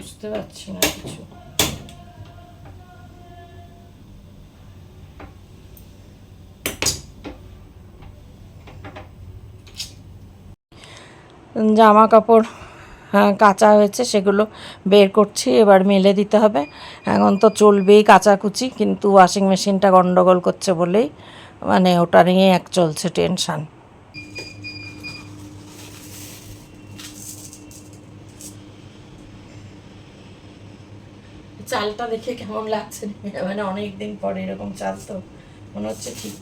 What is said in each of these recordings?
বুঝতে পারছি না কিছু। জামা কাপড় কাঁচা হয়েছে, সেগুলো বের করছি, এবার মেলে দিতে হবে। এখন তো চলবেই কাচাকুচি, কিন্তু ওয়াশিং মেশিনটা গন্ডগোল করছে বলেই মানে ওটা নিয়ে এক চলছে টেনশান। চালটা দেখে কেমন লাগছে, মানে অনেক দিন পরে এরকম চাল, তো মনে হচ্ছে ঠিক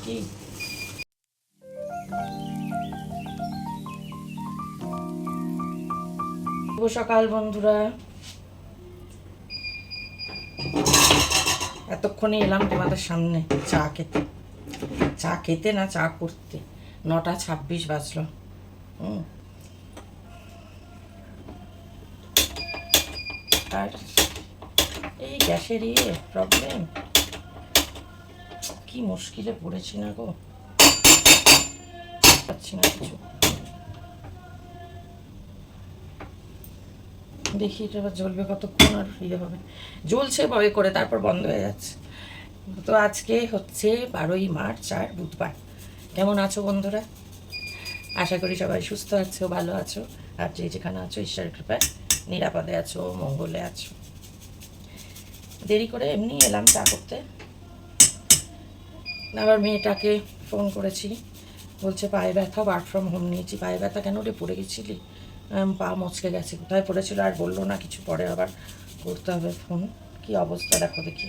কি। শুভ সকাল বন্ধুরা, এতক্ষণে এলাম তোমাদের সামনে চা খেতে। চা খেতে না, চা করতে। 9:26 বাজলো। আর এই গ্যাসের প্রবলেম, কি মুশকিলে পড়েছি না গো, পাচ্ছি না কিছু। দেখি এটা এবার জ্বলবে কতক্ষণ, আর হবে। জ্বলছে ভয় করে, তারপর বন্ধ হয়ে যাচ্ছে। তো আজকে হচ্ছে 12ই মার্চ, আর বুধবার। কেমন আছো বন্ধুরা? আশা করি সবাই সুস্থ আছো, ভালো আছো, আর যে যেখানে আছো ঈশ্বরের কৃপায় নিরাপদে আছো, মঙ্গলে আছো। দেরি করে এমনি এলাম চা করতে। আবার মেয়েটাকে ফোন করেছি, বলছে পায়ে ব্যথা, ওয়ার্ক ফ্রম হোম নিয়েছি। পায়ে ব্যথা কেন রে, পড়ে গেছিলি? পা মচকে গেছে। কোথায় পড়েছিল আর বললো না কিছু, পরে আবার করতে হবে ফোন। কি অবস্থা দেখো দেখি।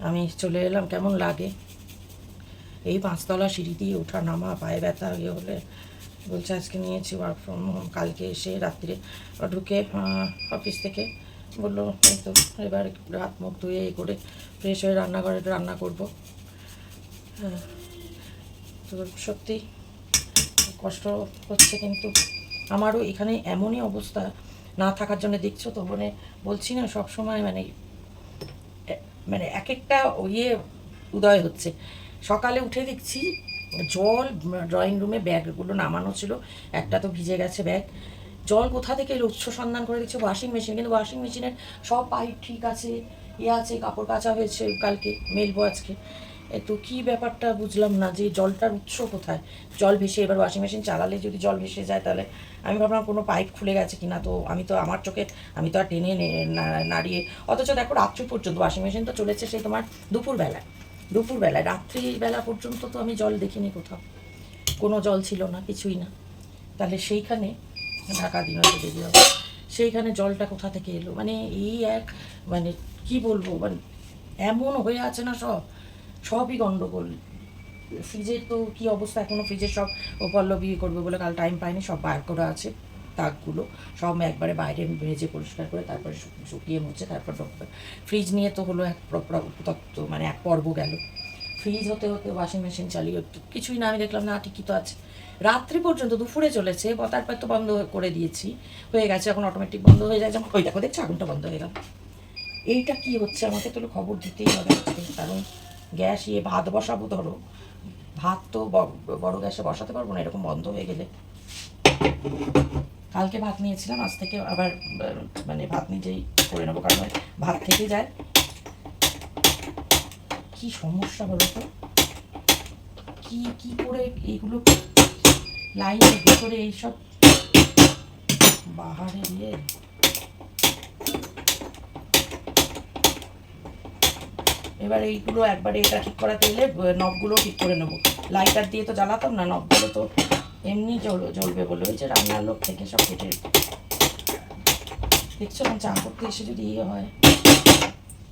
আমি চলে এলাম, কেমন লাগে এই 5তলা সিঁড়ি দিয়ে ওঠা নামা, পায়ে ব্যথা হলে। বলছে আজকে নিয়েছি ওয়ার্ক ফ্রম হোম। কালকে এসে রাত্রে ঢুকে অফিস থেকে বললো এই তো এবার হাত মুখ ধুয়ে করে ফ্রেশ হয়ে রান্নাঘরে রান্না করবো। হ্যাঁ, তো সত্যি কষ্ট হচ্ছে, কিন্তু আমারও এখানে এমনই অবস্থা না থাকার জন্য, দেখছো তো, মানে বলছি না সব সময়, মানে মানে এক একটা উদয় হচ্ছে। সকালে উঠে দেখছি জল, ড্রয়িং রুমে ব্যাগগুলো নামানো ছিল, একটা তো ভিজে গেছে ব্যাগ। জল কোথা থেকে এলো, উৎস সন্ধান করে দেখছি ওয়াশিং মেশিন, কিন্তু ওয়াশিং মেশিনের সব পাইপ ঠিক আছে, আছে, কাপড় কাচা হয়েছে, কালকে মেলবো আজকে। তো কী ব্যাপারটা বুঝলাম না, যে জলটার উৎস কোথায়। জল ভেসে এবার ওয়াশিং মেশিন চালালে যদি জল ভেসে যায়, তাহলে আমি ভাবলাম কোনো পাইপ খুলে গেছে কিনা। তো আমি তো আমার চোখে আমি তো আর টেনে নাড়িয়ে, অথচ দেখো রাত্রি পর্যন্ত ওয়াশিং মেশিন তো চলেছে সেই তোমার দুপুরবেলায় রাত্রিবেলা পর্যন্ত তো আমি জল দেখিনি কোথাও, কোনো জল ছিল না, কিছুই না। তাহলে সেইখানে ঢাকা দিন হয়তো দেরি হবে, সেইখানে জলটা কোথা থেকে এলো, মানে এই মানে কি বলবো, মানে এমন হয়ে আছে না, সবই গণ্ডগোল। ফ্রিজের তো কী অবস্থা, এখনও ফ্রিজের সব পল্লবী করবে বলে কাল টাইম পাইনি, সব বার করা আছে তাকগুলো, সব একবারে বাইরে ভেজে পরিষ্কার করে তারপরে শুকিয়ে মুছে তারপর ঢুকবে। ফ্রিজ নিয়ে তো হলো এক তত্ত্ব, মানে এক পর্ব গেল। ফ্রিজ হতে হতে ওয়াশিং মেশিন চালিয়ে কিছুই না, আমি দেখলাম না ঠিকই তো আছে। রাত্রি পর্যন্ত, দুপুরে চলেছে, তারপর তো বন্ধ করে দিয়েছি, হয়ে গেছে, এখন অটোমেটিক বন্ধ হয়ে যায়, যেমন ওই দেখো দেখছি আগুনটা বন্ধ হয়ে গেল। এইটা কি হচ্ছে, আমাকে তো খবর দিতেই হবে, কারণ গ্যাস ভাত বসাবো, ধরো ভাত তো বড় গ্যাসে বসাতে পারবো না এরকম বন্ধ হয়ে গেলে। কালকে ভাত নিয়েছিলাম, আজ থেকে আবার মানে ভাত নিজেই করে নেবো, কারণ ভাত থেকে যায়। কি সমস্যা বলো তো, কি করে এইগুলো লাইনের ভেতরে এইসব বাহারে দিয়ে। এবার এইগুলো একবারে এটা ঠিক করাতে এলে নবগুলো ঠিক করে নেবো। লাইটার দিয়ে তো জ্বালাতাম না, নবগুলো তো এমনি জ্বলবে বলে, ওই যে রান্নার লোক থেকে সব কেটে দেখছো না, চা করতে এসে যদি হয়,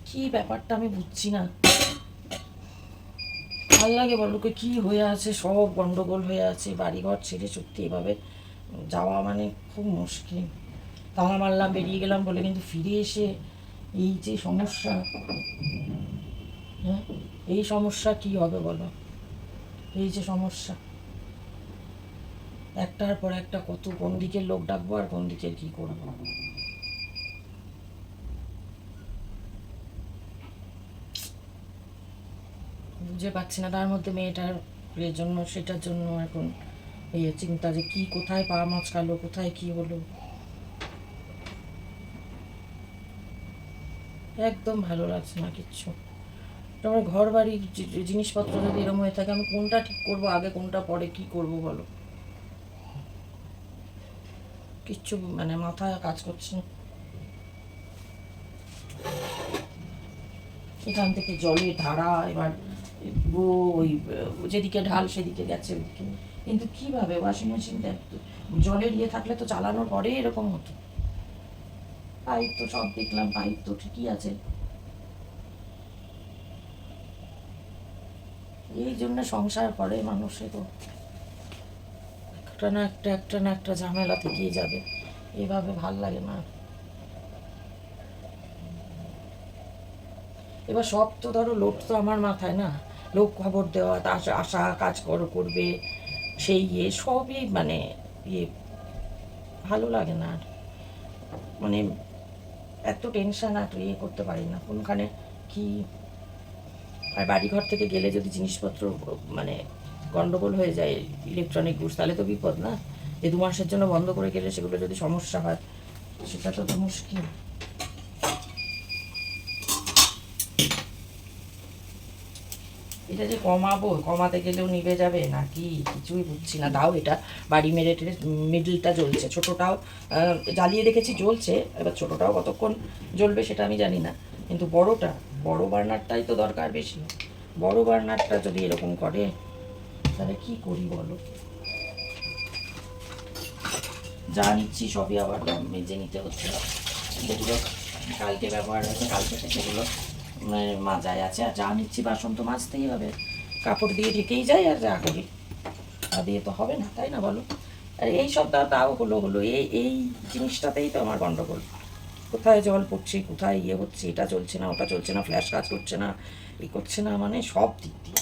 কি ব্যাপারটা আমি বুঝছি না। ভাল লাগে বলো, কি হয়ে আছে, সব গন্ডগোল হয়ে আছে, বাড়িঘর ছেড়ে সত্যি এভাবে যাওয়া মানে খুব মুশকিল। তালা মারলাম, বেরিয়ে গেলাম বলে, কিন্তু ফিরে এসে এই যে সমস্যা, হ্যাঁ এই সমস্যা কি হবে বলো, এই যে সমস্যা, একটার পর একটা কত, কোন দিকের লোক ডাকবো আর কোন দিকের কি করবো, বুঝে পাচ্ছি না। তার মধ্যে মেয়েটার জন্য, সেটার জন্য এখন এই চিন্তা, যে কি কোথায় পা মচকালো, কোথায় কি হলো। একদম ভালো লাগছে না কিচ্ছু। আমার ঘর বাড়ির জিনিসপত্র যদি এরকম হয়ে থাকে, আমি কোনটা ঠিক করব আগে, কোনটা পরে, কি করব বলো? কিচ্ছু মানে মাথায় কাজ করছে না। এখান থেকে জলের ধারা এবার ওই যেদিকে ঢাল সেদিকে গেছে ওদিকে। কিন্তু কিভাবে ওয়াশিং মেশিনটা জলের ইয়ে থাকলে তো চালানোর পরে এরকম হতো। পাইপ তো সব দেখলাম, পাইপ তো ঠিকই আছে। এই জন্য সংসার করে মানুষে তো একটা না একটা ঝামেলা থেকেই যাবে। এভাবে ভাল লাগে না। এবার সব তো ধরো লোক তো আমার মাথায় না, লোক খবর দেওয়া, আশা কাজ করবে, সেই ইয়ে সবই মানে ইয়ে ভালো লাগে না আর। মানে এত টেনশন আর ইয়ে করতে পারি না কোনখানে কি। আর বাড়িঘর থেকে গেলে যদি জিনিসপত্র মানে গন্ডগোল হয়ে যায়, ইলেকট্রনিক গুডস, তাহলে তো বিপদ না। যে 2 মাসের জন্য বন্ধ করে গেলে সেগুলো যদি সমস্যা হয়, সেটা তো মুশকিল। এটা যে কমাবো, কমাতে গেলেও নিভে যাবে নাকি কিছুই বুঝছি না। তাও এটা বাড়ি মেরে টেরে মিডলটা জ্বলছে, ছোটোটাও জ্বালিয়ে রেখেছি জ্বলছে। এবার ছোটোটাও কতক্ষণ জ্বলবে সেটা আমি জানি না, কিন্তু বড় বার্নারটাই তো দরকার বেশি। বড় বার্নারটা যদি এরকম করে তাহলে কি করি বলো? যা নিচ্ছি সবই আবার মেজে নিতে হচ্ছে। যেগুলো কালকে ব্যবহার হয়েছে কালকে সেগুলো মাজায় আছে, আর যা নিচ্ছি বাসন তো মাজতেই হবে, কাপড় দিয়ে ঢেকেই যায় আর যা করি তা দিয়ে তো হবে না, তাই না বলো? আর এই সব তাও হলো এই জিনিসটাতেই তো আমার গন্ডগোল। কোথায় জল পড়ছে, কোথায় ইয়ে হচ্ছে, এটা চলছে না, ওটা চলছে না, ফ্ল্যাশ কাজ করছে না, এই করছে না, মানে সব দিক দিয়ে।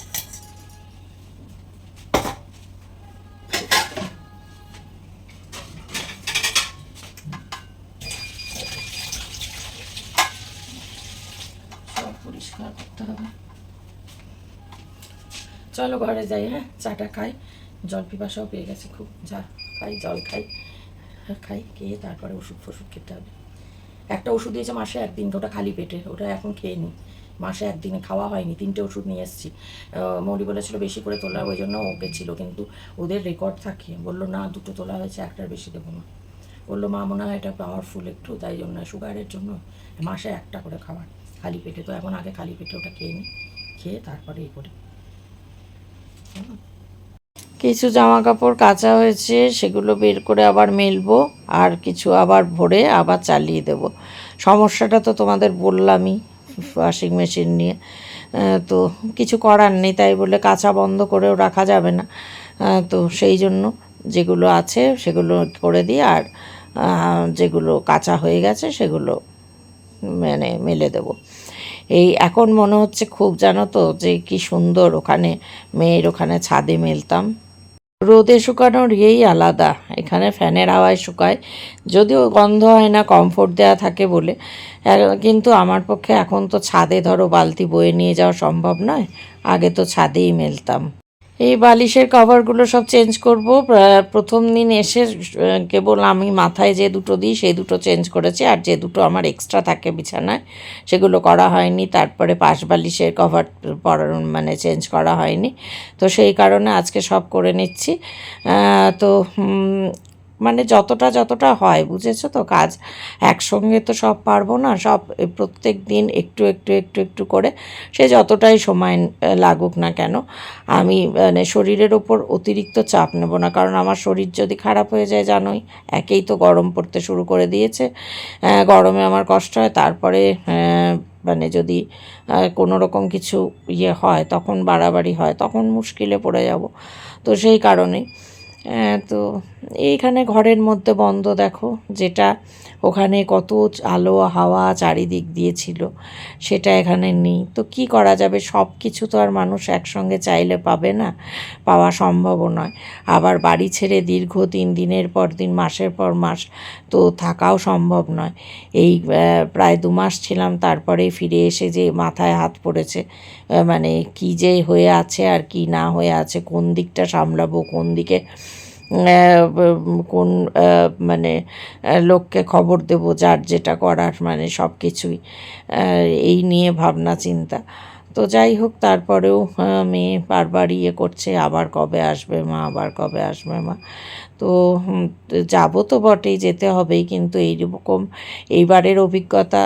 সব পরিষ্কার করতে হবে। চলো ঘরে যাই, হ্যাঁ চাটা খাই, জল পিপাসাও পেয়ে গেছে খুব। যা খাই, জল খাই, খাই খেয়ে তারপরে ওষুধ ফষুধ খেতে হবে। একটা ওষুধ দিয়েছে মাসে একদিন, ওটা খালি পেটে, ওটা এখন খেয়ে নিই। মাসে একদিনে খাওয়া হয়নি, 3টে ওষুধ নিয়ে এসেছি। মৌরি বলেছিল বেশি করে তোলা, ওই জন্য ওকে ছিল, কিন্তু ওদের রেকর্ড থাকে, বললো না 2টো তোলা হয়েছে, একটার বেশি দেবো না। বললো মা মনে হয় এটা পাওয়ারফুল একটু, তাই জন্য সুগারের জন্য মাসে একটা করে খাবার খালি পেটে। তো এখন আগে খালি পেটে ওটা খেয়ে নিই, খেয়ে তারপরে এই করি। কিছু জামা কাপড় কাচা হয়েছে, সেগুলো বের করে আবার মেলবো, আর কিছু আবার ভরে আবার চালিয়ে দেব। সমস্যাটা তো তোমাদের বললামই ওয়াশিং মেশিন নিয়ে। তো কিছু করার নেই, তাই বলে কাচা বন্ধ করেও রাখা যাবে না। তো সেই জন্য যেগুলো আছে সেগুলো করে দিই, আর যেগুলো কাচা হয়ে গেছে সেগুলো মানে মেলে দেব। এই এখন মনে হচ্ছে খুব, জানো তো, যে কি সুন্দর ওখানে মেয়ের ওখানে ছাদে মেলতাম। রোদে শুকানোর ইয়েই আলাদা, এখানে ফ্যানের হাওয়ায় শুকায়, যদিও গন্ধ হয় না, কমফোর্ট দেওয়া থাকে বলে। কিন্তু আমার পক্ষে এখন তো ছাদে ধরো বালতি বয়ে নিয়ে যাওয়া সম্ভব নয়, আগে তো ছাদেই মেলতাম। এই বালিশের কভারগুলো সব চেঞ্জ করব। প্রথম দিন এসে কেবল আমি মাথায় যে 2টো দিই সেই 2টো চেঞ্জ করেছি, আর যে 2টো আমার এক্সট্রা থাকে বিছানায় সেগুলো করা হয়নি। তারপরে পাশ বালিশের কভার মানে চেঞ্জ করা হয়নি, তো সেই কারণে আজকে সব করে নিচ্ছি। তো মানে যতটা হয়, বুঝেছো তো, কাজ একসঙ্গে তো সব পারবো না, সব প্রত্যেক দিন একটু করে, সে যতটাই সময় লাগুক না কেন। আমি মানে শরীরের ওপর অতিরিক্ত চাপ নেব না, কারণ আমার শরীর যদি খারাপ হয়ে যায়, জানোই, একেই তো গরম পড়তে শুরু করে দিয়েছে, গরমে আমার কষ্ট হয়, তারপরে মানে যদি কোনো রকম কিছু ইয়ে হয়, তখন বাড়াবাড়ি হয়, তখন মুশকিলে পড়ে যাব। তো সেই কারণেই তো এইখানে ঘরের মধ্যে বন্ধ, দেখো, যেটা ওখানে কত আলো হাওয়া চারিদিক দিয়ে ছিল, সেটা এখানে নেই। তো কি করা যাবে, সব কিছু তো আর মানুষ একসঙ্গে চাইলে পাবে না, পাওয়া সম্ভবও নয়। আবার বাড়ি ছেড়ে দীর্ঘ 3 দিনের পর দিন, মাসের পর মাস তো থাকাও সম্ভব নয়। এই প্রায় 2 মাস ছিলাম, তারপরেই ফিরে এসে যে মাথায় হাত পড়েছে, মানে কি যে হয়ে আছে আর কি না হয়ে আছে, কোন দিকটা সামলাবো, কোন দিকে কোন মানে লোককে খবর দেব, যার যেটা করার, মানে সব কিছুই এই নিয়ে ভাবনা চিন্তা। তো যাই হোক, তারপরেও মেয়ে বারবার ইয়ে করছে, আবার কবে আসবে মা, আবার কবে আসবে মা। তো যাবো তো বটেই, যেতে হবেই, কিন্তু এইরকম এইবারের অভিজ্ঞতা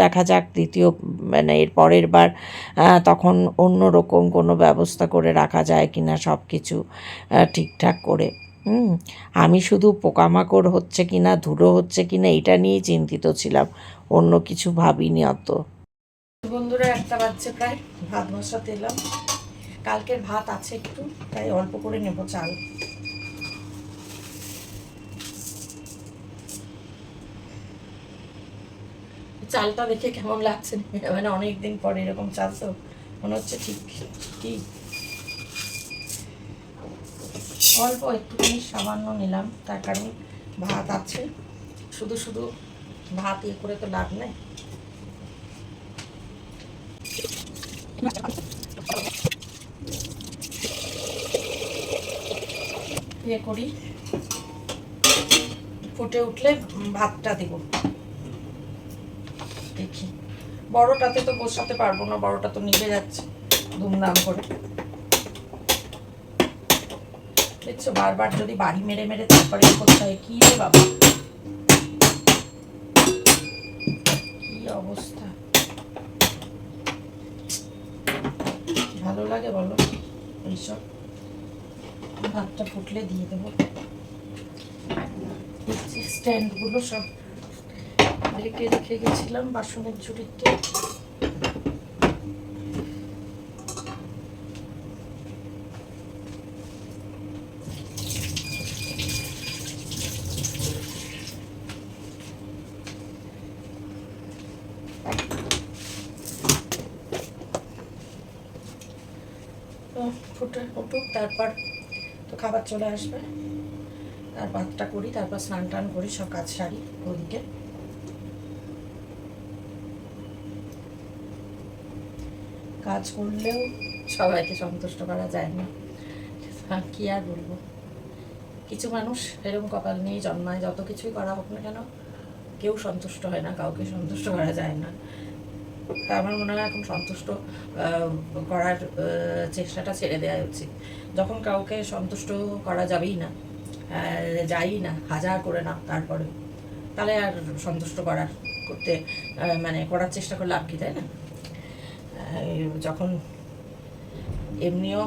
দেখা যাক দ্বিতীয়, মানে এর পরের বার তখন অন্য রকম কোনো ব্যবস্থা করে রাখা যায় কি না, সব কিছু ঠিকঠাক করে। আমি শুধু পোকামাকড় হচ্ছে কি না, ধুলো হচ্ছে কি না, এটা নিয়েই চিন্তিত ছিলাম, অন্য কিছু ভাবিনি অত। বন্ধুরা, 1টা বাজছে প্রায়, ভাত বসাতে এলাম। কালকের ভাত আছে একটু, তাই অল্প করে নেব চাল। চালটা দেখে কেমন লাগছে, মানে অনেকদিন পরে এরকম চাল, তো মনে হচ্ছে ঠিক কি অল্প একটুখানি সামান্য নিলাম, তার কারণ ভাত আছে। শুধু শুধু ভাত ইয়ে করে তো লাভ নেই। ইয়ে করি, ফুটে উঠলে ভাতটা দেব। দেখি, বড়টাতে তো বসাতে পারবো না, বড়টা তো নিভে যাচ্ছে ধুমধাম করে। দেখছো, বারবার যদি বাড়ি মেরে মেরে তারপরে করতে হয়, কি রে বাবা, কি অবস্থা। ভালো লাগে বলো এইসব? ভাতটা ফুটলে দিয়ে দেবো। স্ট্যান্ডগুলো সব ঢেকে রেখে গেছিলাম বাসনের ঝুড়িতে। ফুটে উঠুক, তারপর তো খাবার চলে আসবে। আর ভাতটা করি, তারপর স্নান টান করি, সব কাজ সারি ওদিকে। কাজ করলেও সবাইকে সন্তুষ্ট করা যায় না, কি আর বলবো। কিছু মানুষ এরকম কপাল নিয়েই জন্মায়, যত কিছুই করা হোক না কেন কেউ সন্তুষ্ট হয় না, কাউকে সন্তুষ্ট করা যায় না। তা আমার মনে হয় এখন সন্তুষ্ট করার চেষ্টাটা ছেড়ে দেওয়া উচিত। যখন কাউকে সন্তুষ্ট করা যাবেই না, যাই না, হাজার করে না, তারপরে তাহলে আর সন্তুষ্ট করতে মানে করার চেষ্টা করলে লাভ কি, তাই না? যখন এমনিও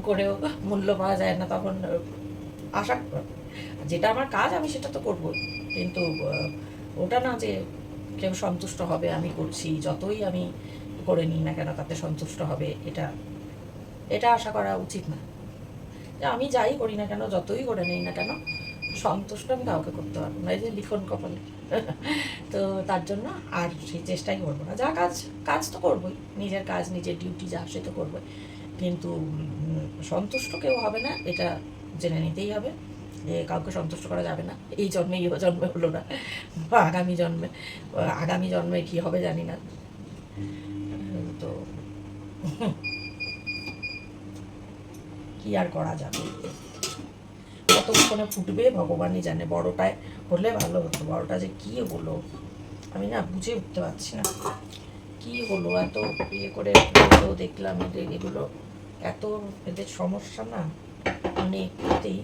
করেও মূল্য পাওয়া যায় না, তখন আশা, যেটা আমার কাজ আমি সেটা তো করবো, কিন্তু ওটা না যে কেউ সন্তুষ্ট হবে, আমি করছি যতই আমি করে নিই না কেন তাতে সন্তুষ্ট হবে, এটা এটা আশা করা উচিত না। যে আমি যাই করি না কেন, যতই করে নিই না কেন, সন্তুষ্ট আমি কাউকে করতে পারবো না, এই যে লিখন কপালে। তো তার জন্য আর সেই চেষ্টাই করবো না। যা কাজ, কাজ তো করবোই, নিজের কাজ, নিজের ডিউটি যা সে তো করবোই, কিন্তু সন্তুষ্ট কেউ হবে না, এটা জেনে নিতেই হবে যে কাউকে সন্তুষ্ট করা যাবে না। এই জন্মে, এই জন্মে হলো না, বা আগামী জন্মে, আগামী জন্মে কী হবে জানি না। তো কি আর করা যাবে, কতক্ষণে ফুটবে ভগবানই জানে। বড়টায় হলে ভালো হতো, বড়টা যে কি হলো আমি না বুঝে উঠতে পারছি না, কি হলো। এত ইয়ে করে দেখলাম এগুলো, এত এদের সমস্যা না অনেকতেই।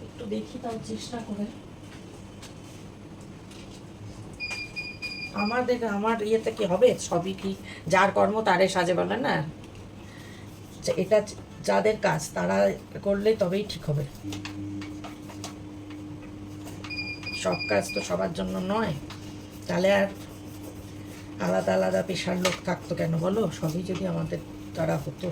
একটু দেখি তাও চেষ্টা করে। আমার ইয়েতে কি হবে, সবই কি যার কর্ম তারে সাজে বলে না, এটা যাদের কাজ তারা করলে তবেই ঠিক হবে। সব কাজ তো সবার জন্য নয়, তাহলে আর আলাদা আলাদা পেশার লোক থাকতো কেন বলো? সবই যদি আমাদের দ্বারা হতো।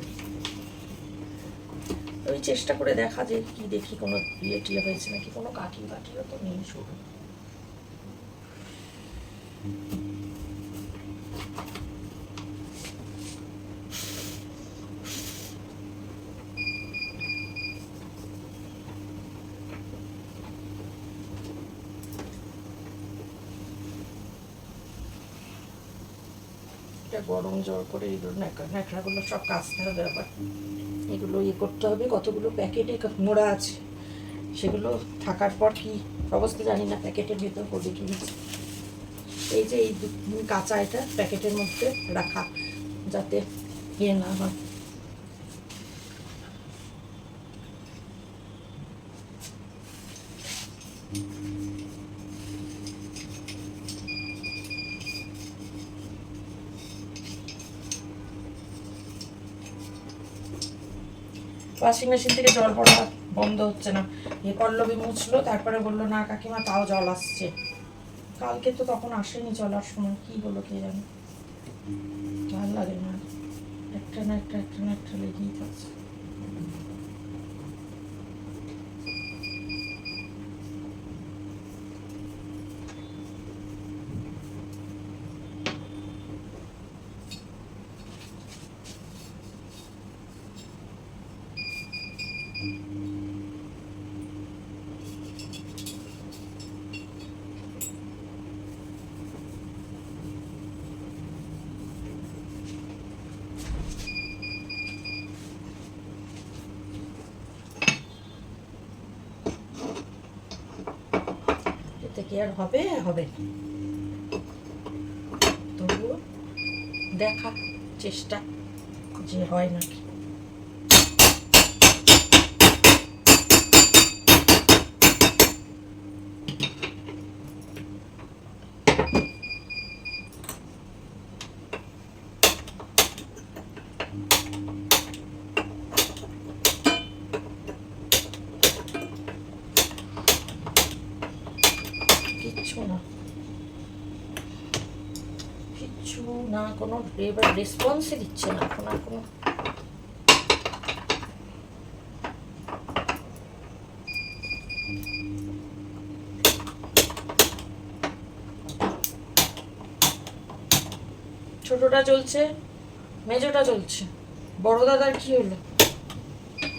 ওই চেষ্টা করে দেখা যে কি দেখি কোনো ইয়ে টিয়ে হয়েছে নাকি, কোনো কাঠিও তো নেই শুরু। এটা গরম জল করে এগুলো ন্যাকড়াগুলো সব কাচতে হবে, আবার এগুলো ইয়ে করতে হবে। কতগুলো প্যাকেটে মোড়া আছে, সেগুলো থাকার পর কি অবস্থা জানি না, প্যাকেটের ভেতর করে কি দিচ্ছে। এই যে এই কাঁচা এটা প্যাকেটের মধ্যে রাখা, যাতে ইয়ে না হয়। ওয়াশিং মেশিন থেকে জল পড়া বন্ধ হচ্ছে না। পল্লবী মুছলো, তারপরে বললো না কাকিমা তাও জল আসছে। কালকে তো তখন আসেনি চলার সময়, কি হলো কে জানে, ভাল লাগে না, একটা না একটা লেগেই থাকছে। এতে কি আর হবে? হবে না, তবুও দেখা চেষ্টা যে হয় নাকি। কিচ্ছু না, কিচ্ছু না, কোনো এবার রেসপন্সই দিচ্ছে না এখন আর কোনো। ছোটটা চলছে, মেজোটা চলছে, বড় দাদার কি হলো?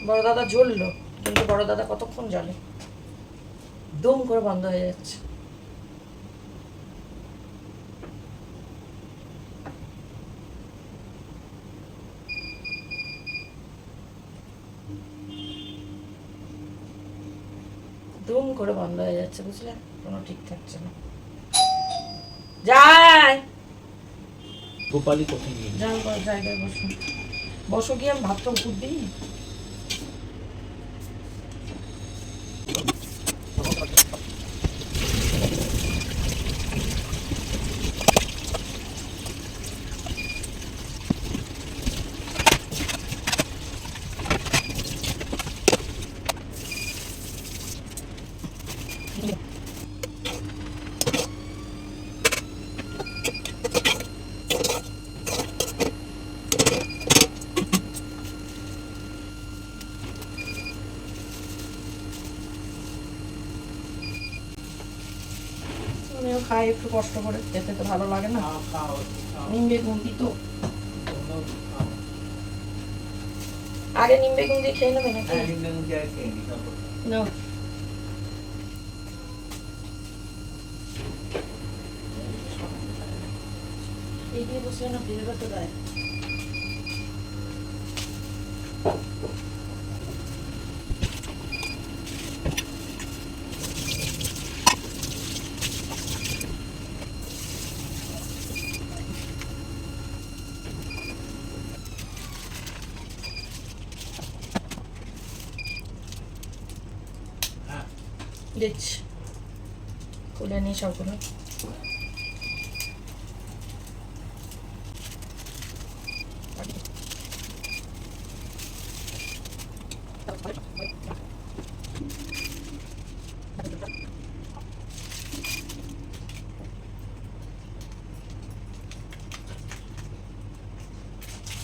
বড় দাদা জ্বললো, কিন্তু বড় দাদা কতক্ষণ জ্বলে, দুম করে বন্ধ হয়ে যাচ্ছে। দুম করে বন্ধ হয়ে যাচ্ছে, বুঝলে, কোনো ঠিক থাকছে না। যাই গোপালী কোথায় নিয়ে যাও জায়গায় বসো, বসো গিয়ে আমি ভাতটা উপর দিই। আমিও খাই একটু কষ্ট করে, খেতে তো ভালো লাগে না, নিম বেগুন দিই তো। আগে নিম বেগুন দিয়ে খেয়ে নেবে নাকি? নাও। এই দিয়ে বসলে না ফিরে করতে দেয়। দিচ্ছি, খুলে নিই সবগুলো।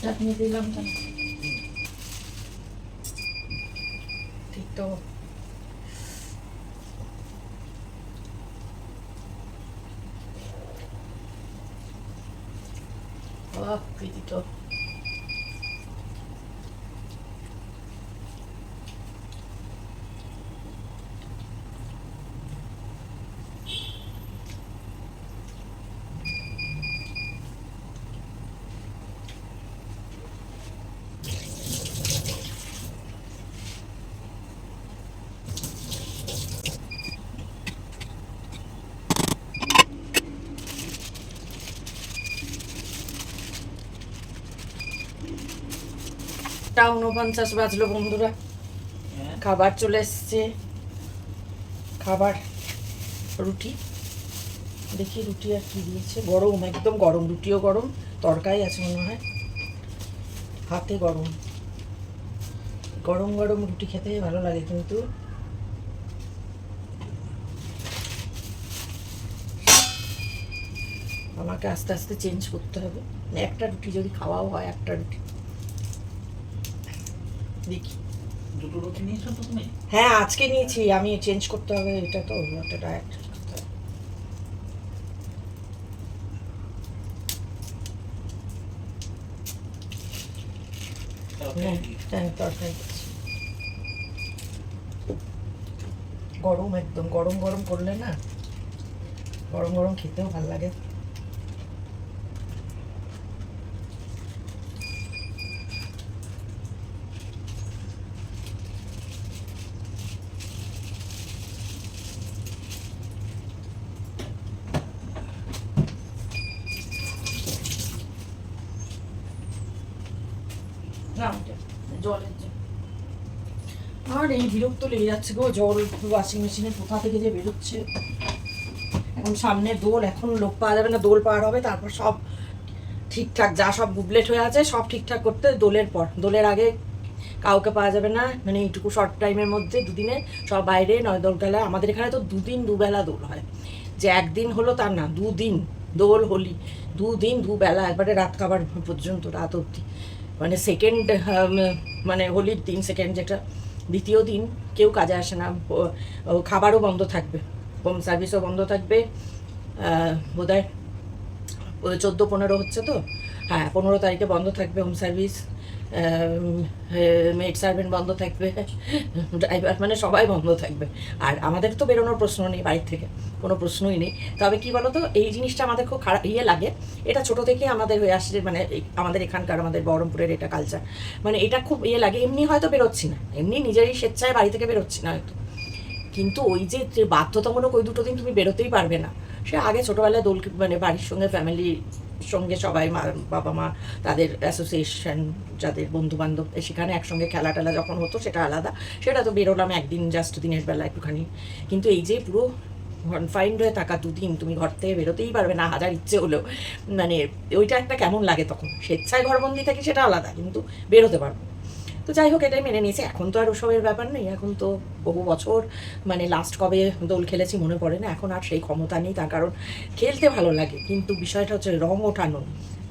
চাটনি দিলাম তো, ঠিক তো। প্রীতি তো 8:49 বাজলো বন্ধুরা, খাবার চলে এসছে। খাবার রুটি, দেখি রুটি আর কি দিয়েছে। গরম, একদম গরম, রুটিও গরম, তরকারি আছে মনে হয়, হাতে গরম। গরম গরম রুটি খেতে ভালো লাগে, কিন্তু আমাকে আস্তে আস্তে চেঞ্জ করতে হবে। একটা রুটি যদি খাওয়াও হয়, একটা রুটি দেখি। দুটো রুটি নিয়েছো তো তুমি? হ্যাঁ আজকে নিয়েছি, আমি চেঞ্জ করতে হবে, এটা তো একটা ডায়েট করতে হবে। হ্যাঁ তরকারি দিচ্ছি। গরম, একদম গরম গরম করলে না, গরম গরম খেতেও ভালো লাগে। জলের জল। আর এই বিরক্ত লেগে যাচ্ছে গো, জল ওয়াশিং মেশিনে কোথা থেকে যে বেরোচ্ছে। এখন সামনে দোল, এখন লোক পাওয়া যাবে না, দোল পার হবে তারপর সব ঠিকঠাক, যা সব বুবলেট হয়ে আছে সব ঠিকঠাক করতে দোলের পর। দোলের আগে কাউকে পাওয়া যাবে না, মানে এইটুকু শর্ট টাইমের মধ্যে দুদিনে সব বাইরে। নয় দোল খেলা আমাদের এখানে তো দুদিন দুবেলা দোল হয়, যে একদিন হলো তার না, দুদিন দোল হোলি, দুদিন দুবেলা, একবারে রাত খাবার পর্যন্ত, রাত অবধি। মানে সেকেন্ড, মানে হোলির দিন সেকেন্ড, যেটা দ্বিতীয় দিন কেউ কাজে আসে না, খাবারও বন্ধ থাকবে, হোম সার্ভিসও বন্ধ থাকবে। বোধহয় 14-15 হচ্ছে তো, হ্যাঁ 15 তারিখে বন্ধ থাকবে হোম সার্ভিস, মেড সার্ভেন্ট বন্ধ থাকবে, ড্রাইভার, মানে সবাই বন্ধ থাকবে। আর আমাদের তো বেরোনোর প্রশ্ন নেই, বাড়ির থেকে কোনো প্রশ্নই নেই। তবে কি বলতো, এই জিনিসটা আমাদের খুব খারাপ লাগে, এটা ছোটো থেকে আমাদের হয়ে আসছে, মানে আমাদের এখানকার, আমাদের বহরমপুরের এটা কালচার, মানে এটা খুব লাগে। এমনি হয়তো বেরোচ্ছি না, এমনি নিজেরই স্বেচ্ছায় বাড়ি থেকে বেরোচ্ছি না হয়তো, কিন্তু ওই যে বাধ্যতামূলক ওই দুটো দিন তুমি বেরোতেই পারবে না। সে আগে ছোটোবেলায় দোল, মানে বাড়ির সঙ্গে ফ্যামিলির সঙ্গে সবাই, মা বাবা মা, তাদের অ্যাসোসিয়েশন, যাদের বন্ধু বান্ধব, সেখানে একসঙ্গে খেলা টেলা যখন হতো সেটা আলাদা, সেটা তো বেরোলাম একদিন, জাস্ট দিনের বেলা একটুখানি। কিন্তু এই যে পুরো কনফাইন্ড হয়ে থাকা দুদিন, তুমি ঘর থেকে বেরোতেই পারবে না হাজার ইচ্ছে হলেও, মানে ওইটা একটা কেমন লাগে তখন। স্বেচ্ছায় ঘরবন্দি থাকি সেটা আলাদা, কিন্তু বেরোতে পারবো। তো যাই হোক, এটাই মেনে নিয়েছি। এখন তো আর ওসবের ব্যাপার নেই, এখন তো বহু বছর, মানে লাস্ট কবে দোল খেলেছি মনে পড়ে না, এখন আর সেই ক্ষমতা নেই, তার কারণ খেলতে ভালো লাগে, কিন্তু বিষয়টা হচ্ছে রং ওঠানো,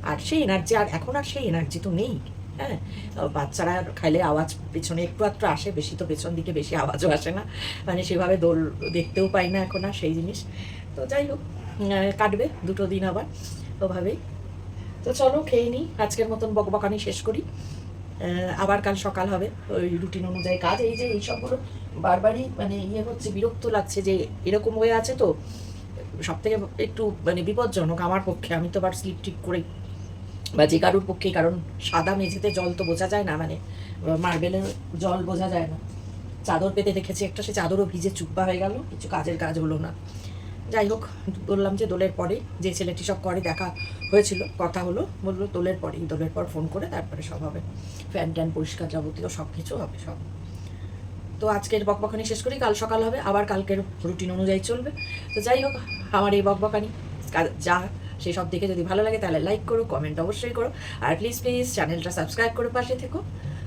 আর সেই এনার্জি, আর এখন আর সেই এনার্জি তো নেই। হ্যাঁ, বাচ্চারা খাইলে আওয়াজ পেছনে একটু একটু আসে, বেশি তো পেছন দিকে বেশি আওয়াজও আসে না, মানে সেভাবে দোল দেখতেও পাই না এখন আর সেই জিনিস। তো যাই হোক, কাটবে দুটো দিন আবার ওভাবেই। তো চলো খেয়ে নিই, আজকের মতন বকবকানি শেষ করি। আবার কাল সকাল হবে, ওই রুটিন অনুযায়ী কাজ। এই যে এইসবগুলো বারবারই মানে হচ্ছে, বিরক্ত লাগছে যে এরকম হয়ে আছে। তো সব থেকে একটু মানে বিপজ্জনক আমার পক্ষে, আমি তো আবার স্লিপ টিপ করি, বা যে কারুর পক্ষেই, কারণ সাদা মেঝেতে জল তো বোঝা যায় না, মানে মার্বেলের জল বোঝা যায় না। চাদর পেতে রেখেছি একটা, সে চাদরও ভিজে চুপ্পা হয়ে গেল, কিছু কাজের কাজ হলো না। যাই হোক, বললাম যে দোলের পরে যে ছেলেটি সব করে দেখা হয়েছিল, কথা হলো, বললো দোলের পরেই, দোলের পর ফোন করে তারপরে সব হবে, ফ্যান ট্যান পরিষ্কার যাবতীয় সব কিছু হবে সব। তো আজকের বকবকানি শেষ করি, কাল সকাল হবে, আবার কালকের রুটিন অনুযায়ী চলবে। তো যাই হোক, আমার এই বকবকানি যা সেই সব দেখে যদি ভালো লাগে তাহলে লাইক করো, কমেন্ট অবশ্যই করো, আর প্লিজ চ্যানেলটা সাবস্ক্রাইব করে পাশে থেকো।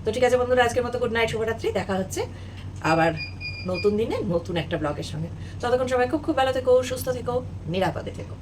তো ঠিক আছে বন্ধুরা, আজকের মতো গুড নাইট, শুভরাত্রি, দেখা হচ্ছে আবার নতুন দিনে নতুন একটা ব্লগের সঙ্গে। ততক্ষণ সবাই খুব খুব ভালো থেকো, সুস্থ থেকো, নিরাপদে থেকো।